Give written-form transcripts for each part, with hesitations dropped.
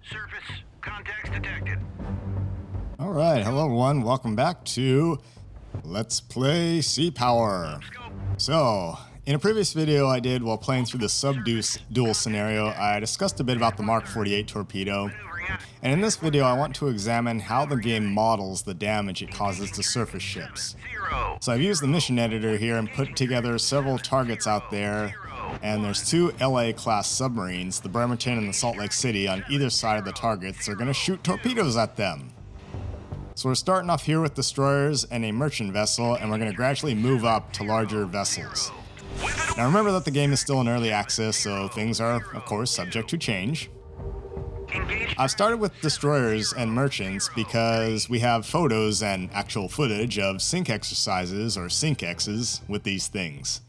Surface. Contacts detected. Alright, hello everyone, welcome back to Let's Play Sea Power. Scope. So, in a previous video I did while playing through the sub-duel scenario, I discussed a bit about the Mark 48 torpedo. Maneuvering out. And in this video I want to examine how the game models the damage it causes to surface ships. 0. So I've used the mission editor here and put together several targets out there. And there's two LA-class submarines, the Bremerton and the Salt Lake City, on either side of the targets. They're going to shoot torpedoes at them. So we're starting off here with destroyers and a merchant vessel, and we're going to gradually move up to larger vessels. Now remember that the game is still in early access, so things are, of course, subject to change. Engage. I've started with destroyers and merchants because we have photos and actual footage of sink exercises, or SINKEXs, with these things.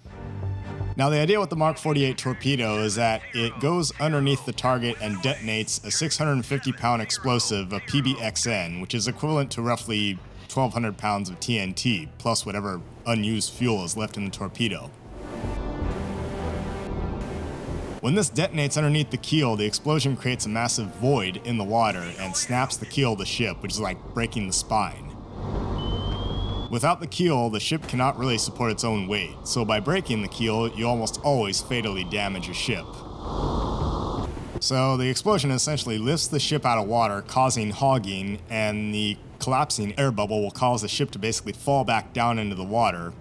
Now the idea with the Mark 48 torpedo is that it goes underneath the target and detonates a 650 pound explosive, a PBXN, which is equivalent to roughly 1,200 pounds of TNT, plus whatever unused fuel is left in the torpedo. When this detonates underneath the keel, the explosion creates a massive void in the water and snaps the keel of the ship, which is like breaking the spine. Without the keel, the ship cannot really support its own weight, so by breaking the keel, you almost always fatally damage a ship. So the explosion essentially lifts the ship out of water, causing hogging, and the collapsing air bubble will cause the ship to basically fall back down into the water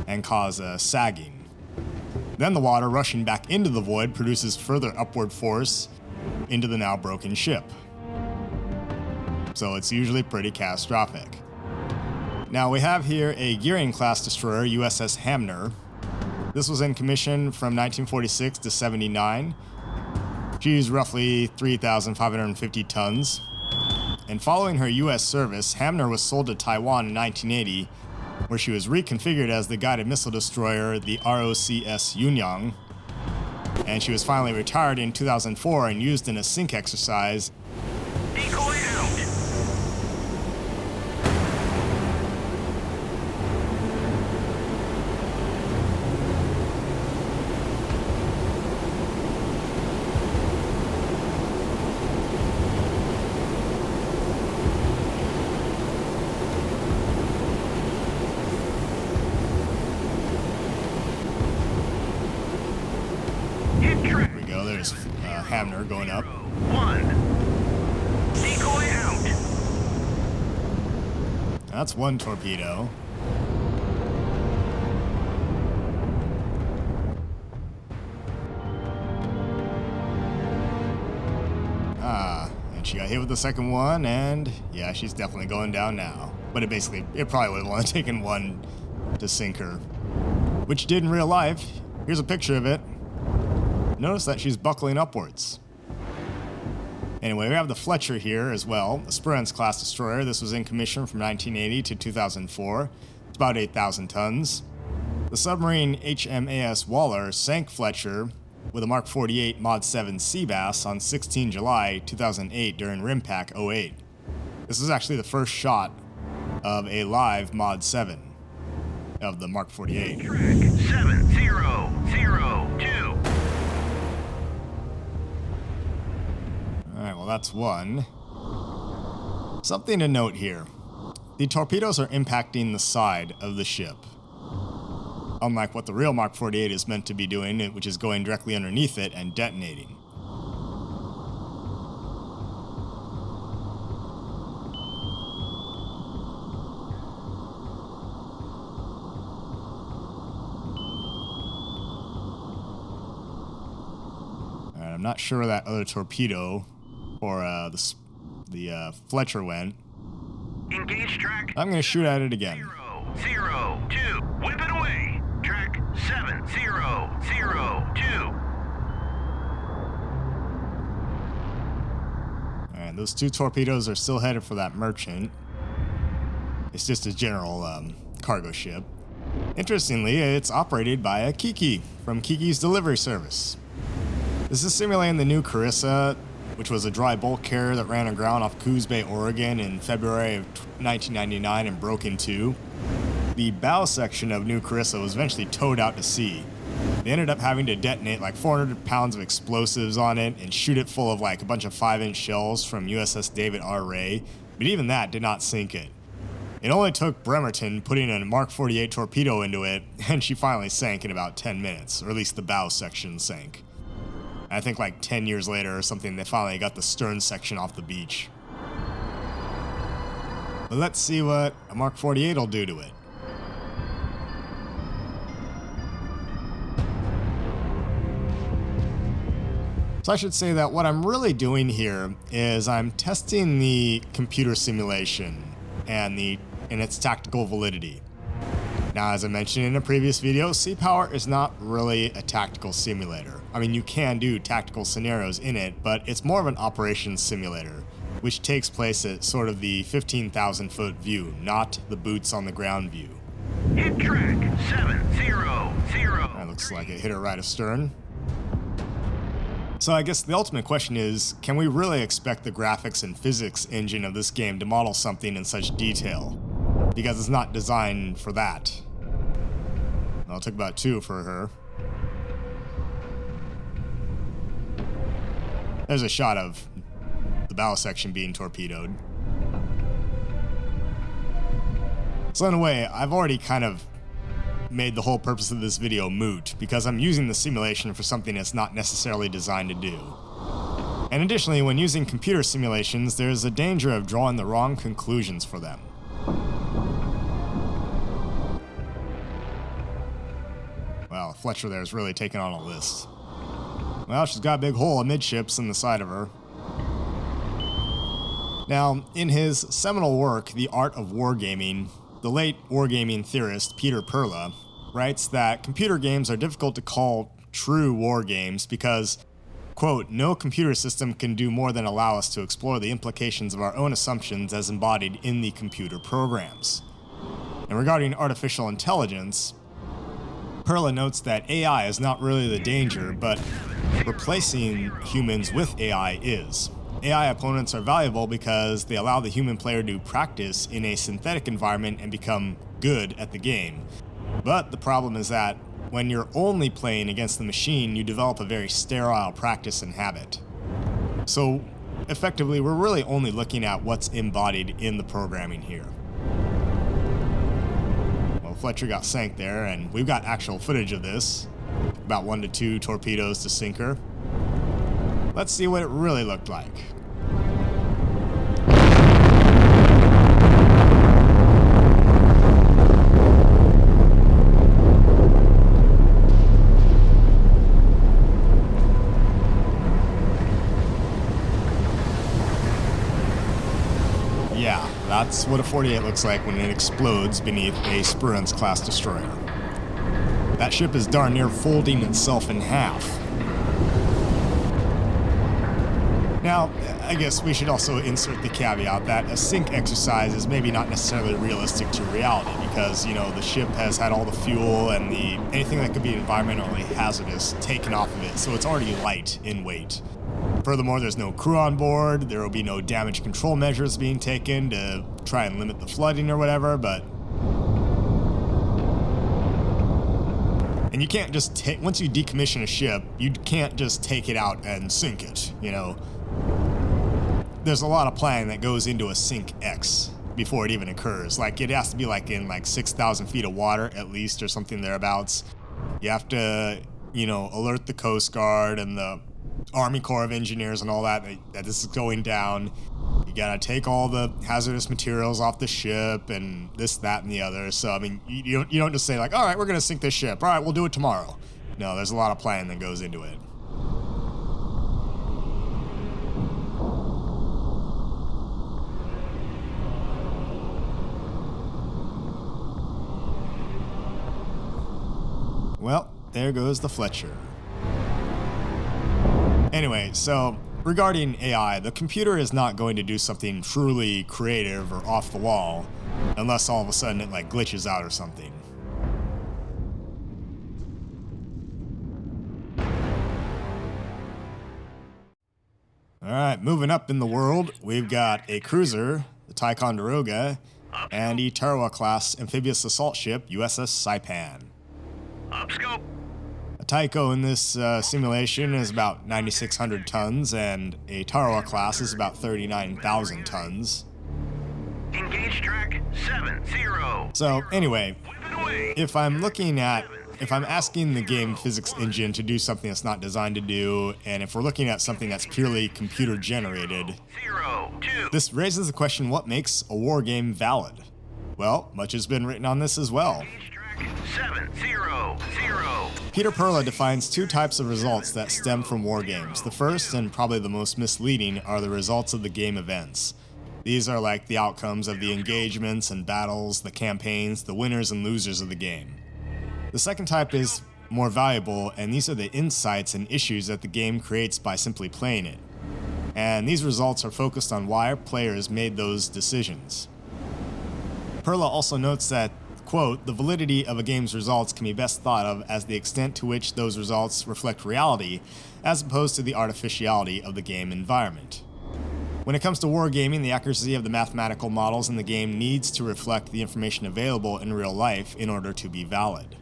and cause sagging. Then the water rushing back into the void produces further upward force into the now broken ship. So it's usually pretty catastrophic. Now we have here a Gearing-class destroyer, USS Hamner. This was in commission from 1946 to 79. She's roughly 3,550 tons. And following her US service, Hamner was sold to Taiwan in 1980, where she was reconfigured as the guided missile destroyer, the ROCS Yunyang. And she was finally retired in 2004 and used in a sink exercise. Decoy out. Hit track. There we go, there's Hamner going up. 1. Decoy out. That's one torpedo. And she got hit with the second one, and yeah, she's definitely going down now. But it probably would have only taken one to sink her. Which it did in real life. Here's a picture of it. Notice that she's buckling upwards. Anyway, we have the Fletcher here as well, a Spruance-class destroyer. This was in commission from 1980 to 2004. It's about 8,000 tons. The submarine HMAS Waller sank Fletcher with a Mark 48 Mod 7 Seabass on 16 July 2008 during RIMPAC 08. This is actually the first shot of a live Mod 7 of the Mark 48. Track 7002. Alright, well that's one. Something to note here. The torpedoes are impacting the side of the ship. Unlike what the real Mark 48 is meant to be doing, which is going directly underneath it and detonating. Alright, I'm not sure where that other torpedo or the Fletcher went. Engage track. I'm going to shoot at it again. 002. Whip it away. Track 7002. Alright, those two torpedoes are still headed for that merchant. It's just a general cargo ship. Interestingly, it's operated by a Kiki from Kiki's delivery service. This is simulating the new Carissa, which was a dry bulk carrier that ran aground off Coos Bay, Oregon in February of 1999 and broke in two. The bow section of New Carissa was eventually towed out to sea, They ended up having to detonate like 400 pounds of explosives on it and shoot it full of like a bunch of 5-inch shells from USS David R. Ray, but even that did not sink it. It only took Bremerton putting a Mark 48 torpedo into it, and she finally sank in about 10 minutes, or at least the bow section sank. I think like 10 years later or something, they finally got the stern section off the beach. But let's see what a Mark 48 will do to it. So I should say that what I'm really doing here is I'm testing the computer simulation and its tactical validity. Now, as I mentioned in a previous video, Sea Power is not really a tactical simulator. I mean, you can do tactical scenarios in it, but it's more of an operations simulator, which takes place at sort of the 15,000-foot view, not the boots on the ground view. Hit track 700. That looks like it hit her right astern. So I guess the ultimate question is, can we really expect the graphics and physics engine of this game to model something in such detail? Because it's not designed for that. Well, it took about 2 for her. There's a shot of the bow section being torpedoed. So in a way, I've already kind of made the whole purpose of this video moot, because I'm using the simulation for something it's not necessarily designed to do. And additionally, when using computer simulations, there's a danger of drawing the wrong conclusions for them. Well, Fletcher there is really taking on all this. Well, she's got a big hole amidships in the side of her. Now, in his seminal work, The Art of Wargaming, the late wargaming theorist Peter Perla writes that computer games are difficult to call true war games because, quote, no computer system can do more than allow us to explore the implications of our own assumptions as embodied in the computer programs. And regarding artificial intelligence, Perla notes that AI is not really the danger, but replacing humans with AI is. AI opponents are valuable because they allow the human player to practice in a synthetic environment and become good at the game. But the problem is that when you're only playing against the machine, you develop a very sterile practice and habit. So effectively, we're really only looking at what's embodied in the programming here. Well, Fletcher got sank there, and we've got actual footage of this. About 1 to 2 torpedoes to sink her. Let's see what it really looked like. Yeah, that's what a 48 looks like when it explodes beneath a Spruance-class destroyer. That ship is darn near folding itself in half. Now, I guess we should also insert the caveat that a sink exercise is maybe not necessarily realistic to reality because, you know, the ship has had all the fuel and anything that could be environmentally hazardous taken off of it, so it's already light in weight. Furthermore, there's no crew on board, there will be no damage control measures being taken to try and limit the flooding or whatever, and you can't just once you decommission a ship, you can't just take it out and sink it, you know. There's a lot of planning that goes into a SINKEX before it even occurs. Like, it has to be like in like 6,000 feet of water at least or something thereabouts. You have to, you know, alert the Coast Guard and the Army Corps of Engineers and all that this is going down. You gotta take all the hazardous materials off the ship and this, that, and the other. So, I mean, you don't just say like, all right, we're gonna sink this ship. All right, we'll do it tomorrow. No, there's a lot of planning that goes into it. Well, there goes the Fletcher. Anyway, so regarding AI, the computer is not going to do something truly creative or off the wall unless all of a sudden it like glitches out or something. Alright, moving up in the world, we've got a cruiser, the Ticonderoga, and a Tarawa-class amphibious assault ship, USS Saipan. Up scope. A Taiko in this simulation is about 9,600 tons, and a Tarawa class is about 39,000 tons. Engage track 70. So anyway, Whip it away. if I'm asking the game physics engine to do something it's not designed to do, and if we're looking at something that's purely computer generated, 0, 2. this raises the question, what makes a war game valid? Well, much has been written on this as well. Engage track 700. Peter Perla defines two types of results that stem from war games. The first, and probably the most misleading, are the results of the game events. These are like the outcomes of the engagements and battles, the campaigns, the winners and losers of the game. The second type is more valuable, and these are the insights and issues that the game creates by simply playing it. And these results are focused on why players made those decisions. Perla also notes that, quote, the validity of a game's results can be best thought of as the extent to which those results reflect reality, as opposed to the artificiality of the game environment. When it comes to wargaming, the accuracy of the mathematical models in the game needs to reflect the information available in real life in order to be valid.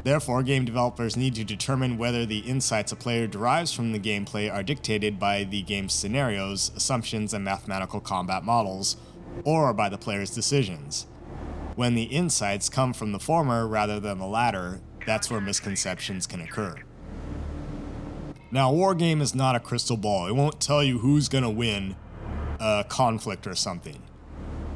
Therefore, game developers need to determine whether the insights a player derives from the gameplay are dictated by the game's scenarios, assumptions, and mathematical combat models, or by the player's decisions. When the insights come from the former rather than the latter, that's where misconceptions can occur. Now, a war game is not a crystal ball. It won't tell you who's going to win a conflict or something.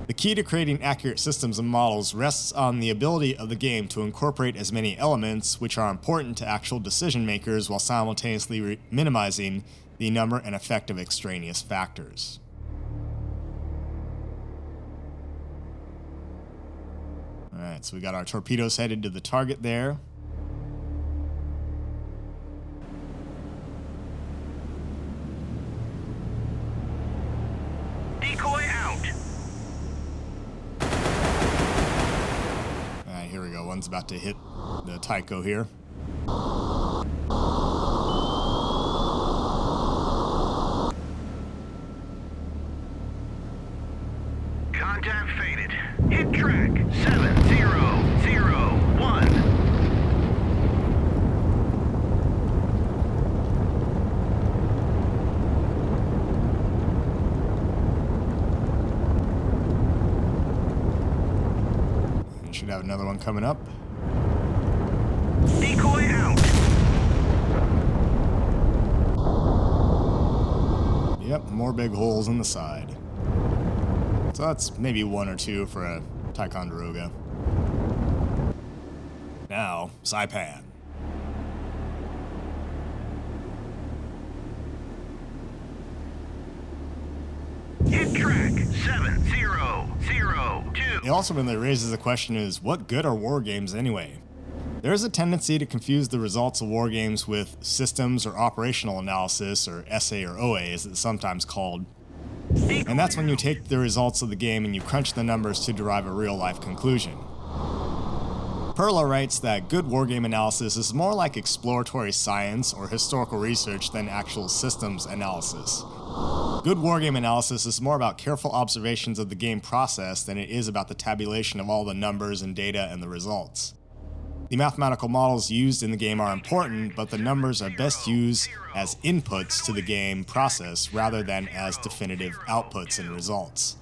The key to creating accurate systems and models rests on the ability of the game to incorporate as many elements which are important to actual decision makers while simultaneously minimizing the number and effect of extraneous factors. Alright, so we got our torpedoes headed to the target there. Decoy out. Alright, here we go. One's about to hit the Taiko here. Contact faded. Hit track 7001. You should have another one coming up. Decoy out. Yep, more big holes in the side. So that's maybe one or two for a Ticonderoga. Now, Saipan. Hit track 7002. It also really raises the question is, what good are war games anyway? There is a tendency to confuse the results of war games with systems or operational analysis, or SA or OA as it's sometimes called. And that's when you take the results of the game and you crunch the numbers to derive a real-life conclusion. Perla writes that good wargame analysis is more like exploratory science or historical research than actual systems analysis. Good wargame analysis is more about careful observations of the game process than it is about the tabulation of all the numbers and data and the results. The mathematical models used in the game are important, but the numbers are best used as inputs to the game process rather than as definitive outputs and results.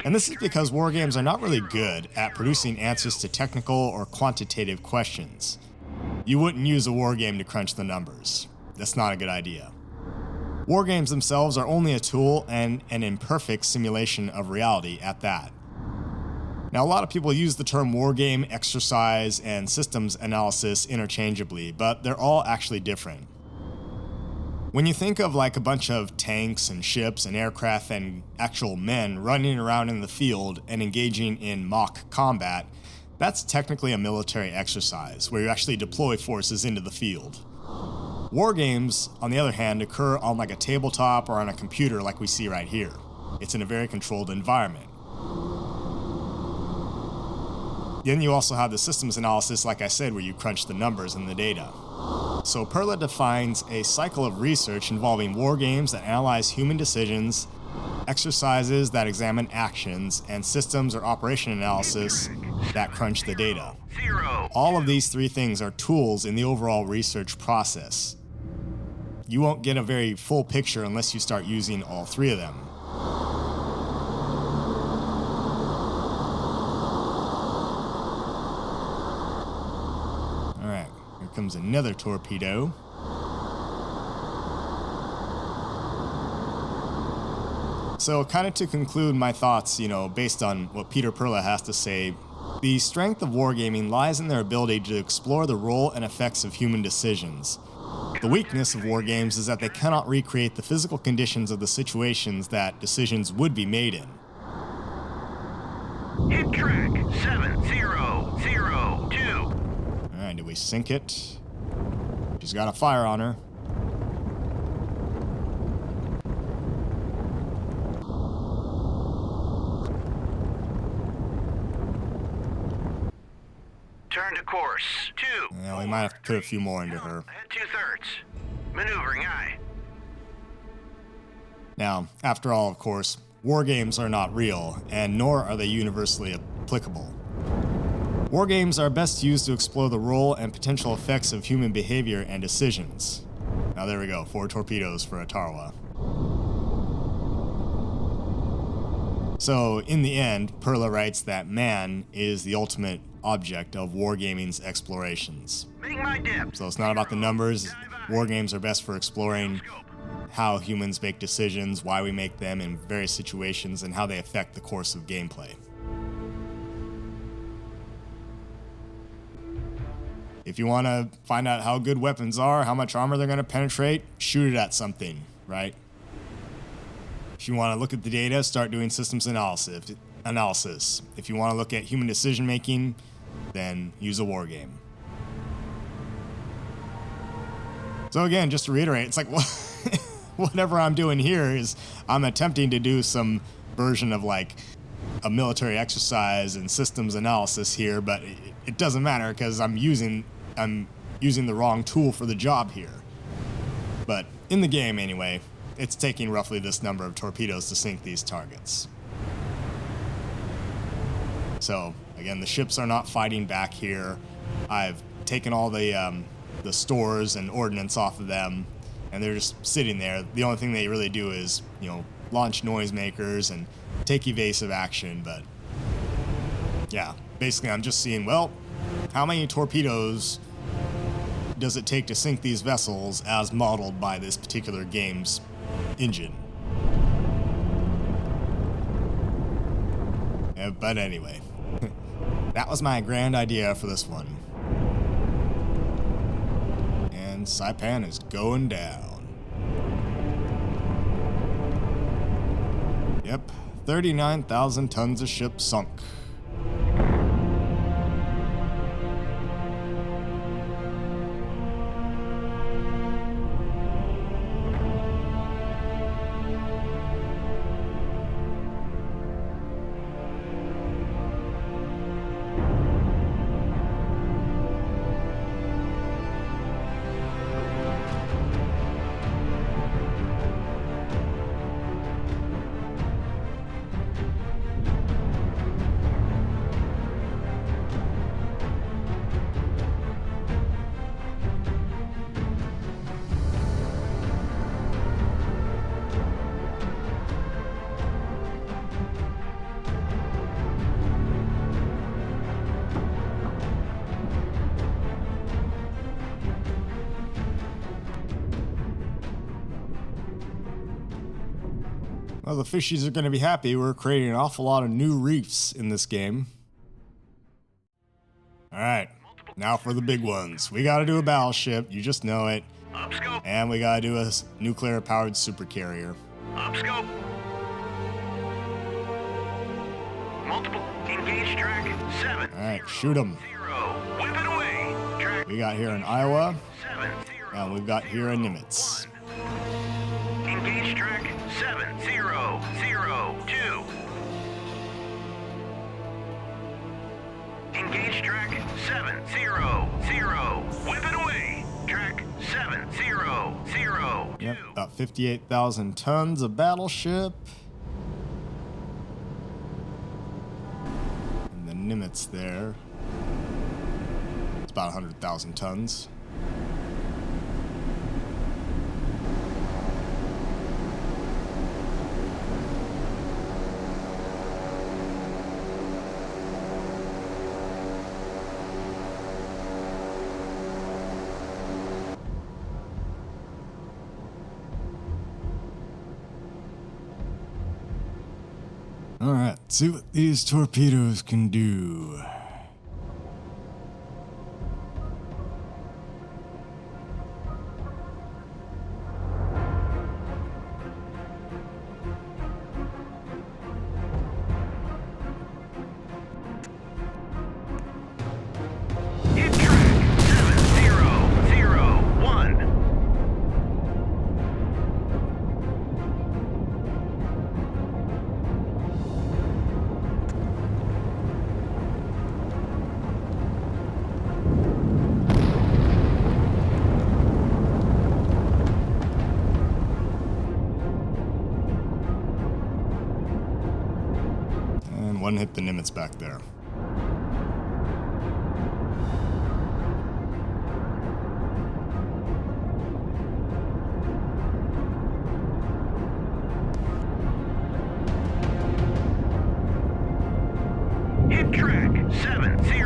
And this is because wargames are not really good at producing answers to technical or quantitative questions. You wouldn't use a wargame to crunch the numbers. That's not a good idea. Wargames themselves are only a tool and an imperfect simulation of reality at that. Now, a lot of people use the term wargame, exercise, and systems analysis interchangeably, but they're all actually different. When you think of like a bunch of tanks and ships and aircraft and actual men running around in the field and engaging in mock combat, that's technically a military exercise where you actually deploy forces into the field. Wargames, on the other hand, occur on like a tabletop or on a computer like we see right here. It's in a very controlled environment. Then you also have the systems analysis, like I said, where you crunch the numbers and the data. So Perla defines a cycle of research involving war games that analyze human decisions, exercises that examine actions, and systems or operation analysis that crunch the data. 0. All of these three things are tools in the overall research process. You won't get a very full picture unless you start using all three of them. Alright, here comes another torpedo. So kind of to conclude my thoughts, based on what Peter Perla has to say, the strength of wargaming lies in their ability to explore the role and effects of human decisions. The weakness of wargames is that they cannot recreate the physical conditions of the situations that decisions would be made in. Hit track 7002. Alright, did we sink it? She's got a fire on her. Turn to course 2. Yeah, we might have to put a few more into her. Head 2/3. Maneuvering aye. Now, after all, of course, wargames are not real, and nor are they universally applicable. Wargames are best used to explore the role and potential effects of human behavior and decisions. Now there we go, 4 torpedoes for Atarwa. So, in the end, Perla writes that man is the ultimate object of wargaming's explorations. Make my dip. So it's not about the numbers. Wargames are best for exploring how humans make decisions, why we make them in various situations, and how they affect the course of gameplay. If you want to find out how good weapons are, how much armor they're going to penetrate, shoot it at something, right? If you want to look at the data, start doing systems analysis. If you want to look at human decision making, then use a wargame. So again, just to reiterate, it's like whatever I'm doing here is I'm attempting to do some version of like a military exercise and systems analysis here, but it doesn't matter because I'm using the wrong tool for the job here. But in the game anyway, it's taking roughly this number of torpedoes to sink these targets. So again, the ships are not fighting back here. I've taken all the stores and ordnance off of them, and they're just sitting there. The only thing they really do is, launch noisemakers and take evasive action. But yeah, basically I'm just seeing, well, how many torpedoes does it take to sink these vessels as modeled by this particular game's engine? But anyway, that was my grand idea for this one. And Saipan is going down. Yep, 39,000 tons of ship sunk. Well, the fishies are going to be happy. We're creating an awful lot of new reefs in this game. Alright, now for the big ones. We got to do a battleship, you just know it. Upscope. And we got to do a nuclear-powered supercarrier. Upscope. Multiple. Engage track 7. Alright, shoot them. 0. Whip it away. Track We got here in Iowa, 7. 0. and we've got here in Nimitz. Engage track 7002. Engage track 700. Whip it away. Track 700. Yep, about 58,000 tons of battleship. And the Nimitz there. It's about 100,000 tons. Alright, see what these torpedoes can do. Hit track 7001. And one hit the Nimitz back there. Hit track 7002.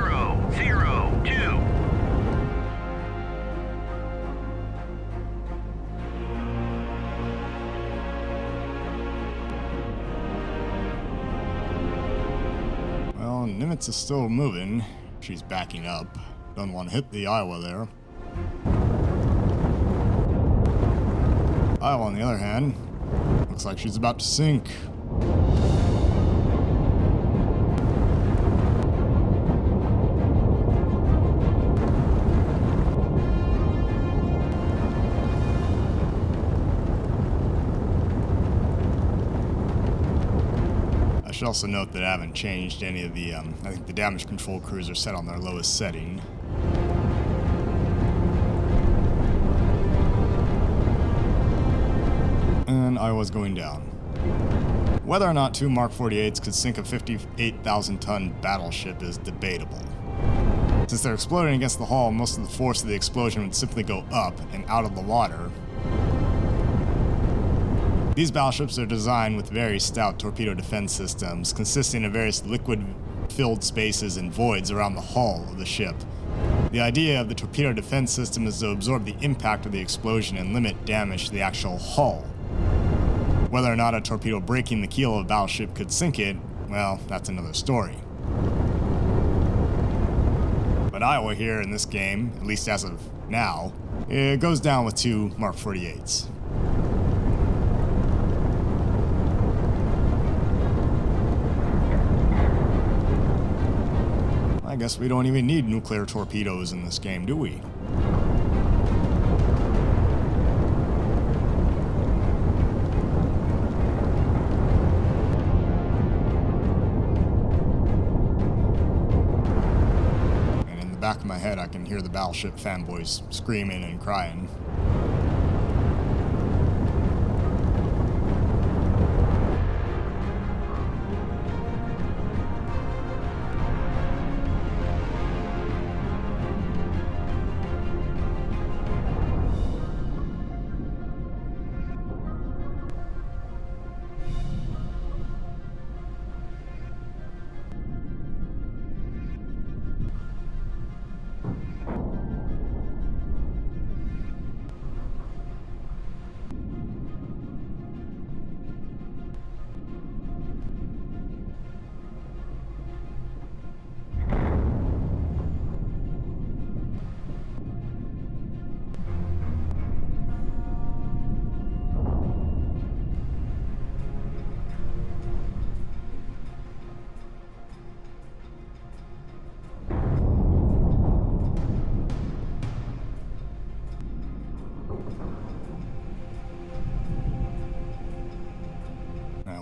Well, Nimitz is still moving. She's backing up. Doesn't want to hit the Iowa there. Iowa, on the other hand, looks like she's about to sink. I should also note that I haven't changed any of the, I think the damage control crews are set on their lowest setting. And Iowa's going down. Whether or not two Mark 48s could sink a 58,000-ton battleship is debatable. Since they're exploding against the hull, most of the force of the explosion would simply go up and out of the water. These battleships are designed with very stout torpedo defense systems, consisting of various liquid-filled spaces and voids around the hull of the ship. The idea of the torpedo defense system is to absorb the impact of the explosion and limit damage to the actual hull. Whether or not a torpedo breaking the keel of a battleship could sink it, well, that's another story. But Iowa here in this game, at least as of now, it goes down with two Mark 48s. I guess we don't even need nuclear torpedoes in this game, do we? And in the back of my head, I can hear the battleship fanboys screaming and crying.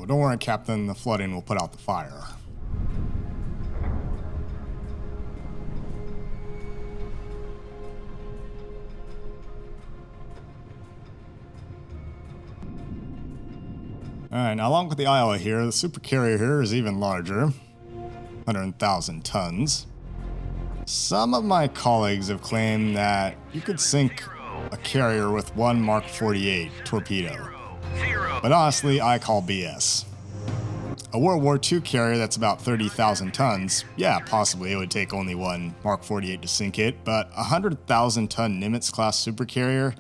Don't worry, Captain, the flooding will put out the fire. Alright, now along with the Iowa here, the supercarrier here is even larger. 100,000 tons. Some of my colleagues have claimed that you could sink a carrier with one Mark 48 torpedo. But honestly, I call BS. A World War II carrier that's about 30,000 tons, yeah, possibly it would take only one Mark 48 to sink it, but a 100,000 ton Nimitz-class supercarrier?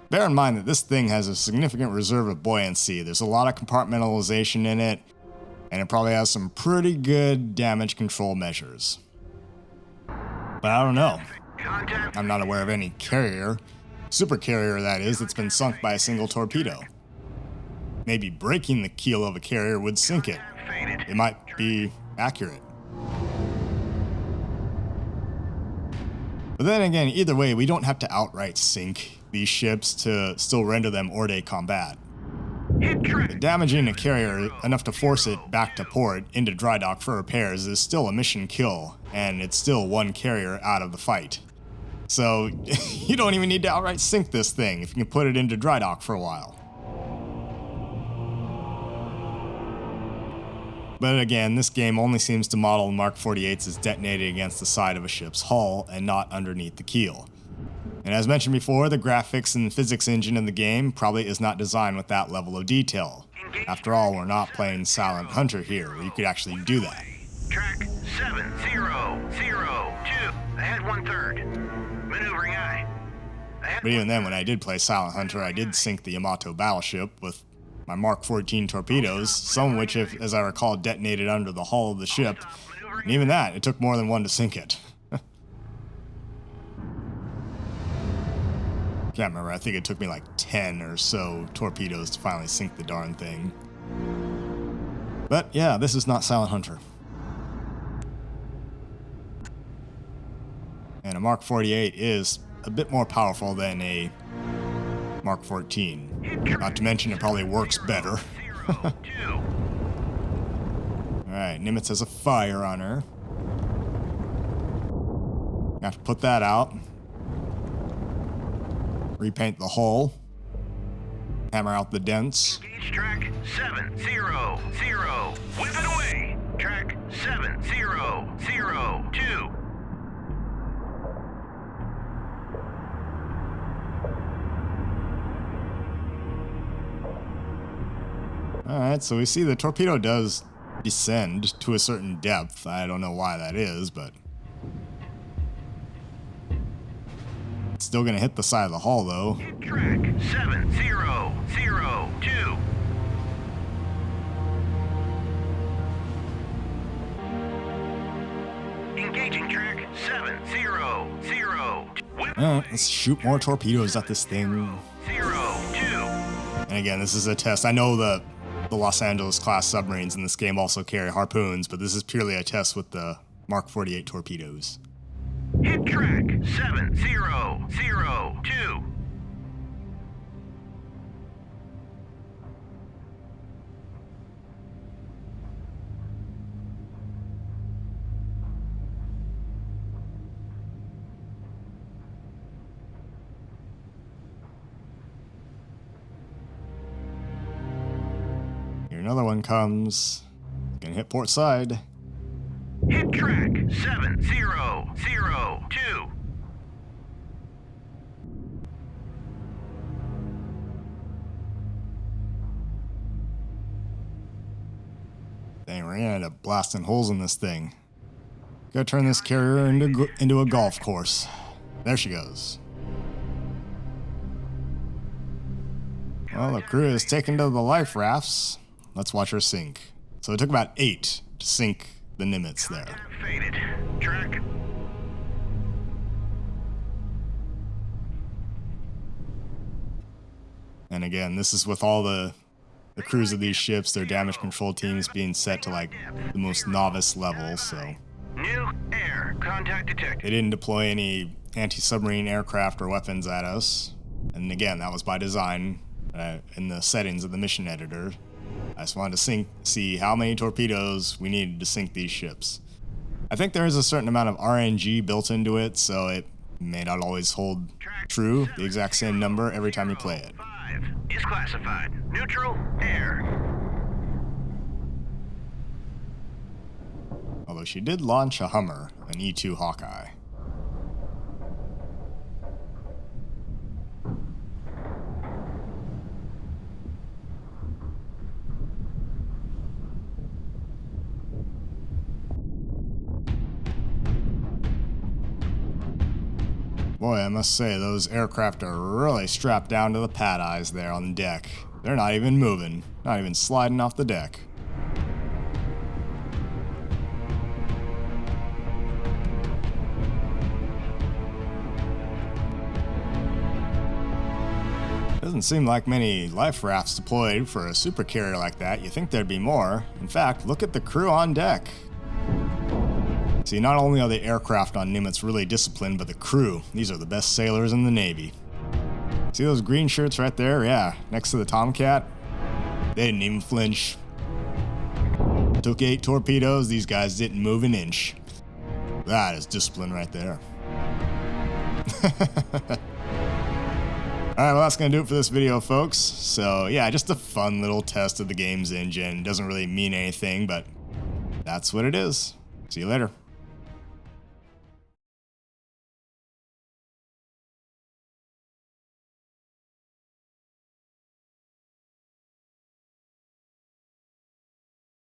Bear in mind that this thing has a significant reserve of buoyancy. There's a lot of compartmentalization in it, and it probably has some pretty good damage control measures. But I don't know. I'm not aware of any carrier, supercarrier that is, that's been sunk by a single torpedo. Maybe breaking the keel of a carrier would sink it. It might be accurate. But then again, either way, we don't have to outright sink these ships to still render them hors de combat. Damaging a carrier enough to force it back to port into dry dock for repairs is still a mission kill, and it's still one carrier out of the fight. So you don't even need to outright sink this thing if you can put it into dry dock for a while. But again, this game only seems to model Mark 48s as detonated against the side of a ship's hull and not underneath the keel. And as mentioned before, the graphics and physics engine in the game probably is not designed with that level of detail. After all, we're not playing Silent Hunter here, where you could actually do that. Track 7002. Ahead 1/3. Maneuvering aye. But even then, when I did play Silent Hunter, I did sink the Yamato battleship with my Mark 14 torpedoes, some of which, as I recall, detonated under the hull of the ship. And even that, it took more than one to sink it. Can't remember, I think it took me like 10 or so torpedoes to finally sink the darn thing. But yeah, this is not Silent Hunter. And a Mark 48 is a bit more powerful than a Mark 14. Not to mention it probably works better. Alright, Nimitz has a fire on her. Have to put that out. Repaint the hull. Hammer out the dents. Engage track 700. Whip it away. Track 7002. Alright, so we see the torpedo does descend to a certain depth. I don't know why that is, but it's still going to hit the side of the hull, though. Hit track 7002. Engaging track 700. Let's shoot more torpedoes at this thing. 02. And again, this is a test. I know the Los Angeles class submarines in this game also carry harpoons, but this is purely a test with the Mark 48 torpedoes. Hit track 7002. Here another one comes. Gonna hit port side. Hit track 7002. Dang, we're gonna end up blasting holes in this thing. Gotta turn this carrier into a golf course. There she goes. Well, the crew is taken to the life rafts. Let's watch her sink. So it took about 8 to sink the Nimitz there. Faded. Track. And again, this is with all the crews of these ships, their damage control teams being set to like the most novice level, so New air. Contact detected. they didn't deploy any anti-submarine aircraft or weapons at us. And again, that was by design in the settings of the mission editor. I just wanted to see how many torpedoes we needed to sink these ships. I think there is a certain amount of RNG built into it, so it may not always hold true, the exact same number every time you play it. 5 is classified. Neutral air. although she did launch a Hummer, an E-2 Hawkeye. Boy, I must say, those aircraft are really strapped down to the pad eyes there on deck. They're not even moving, not even sliding off the deck. Doesn't seem like many life rafts deployed for a supercarrier like that. You think there'd be more. In fact, look at the crew on deck. See, not only are the aircraft on Nimitz really disciplined, but the crew. These are the best sailors in the Navy. See those green shirts right there? Yeah, next to the Tomcat. They didn't even flinch. Took 8 torpedoes, these guys didn't move an inch. That is discipline right there. Alright, well that's going to do it for this video, folks. So yeah, just a fun little test of the game's engine. Doesn't really mean anything, but that's what it is. See you later.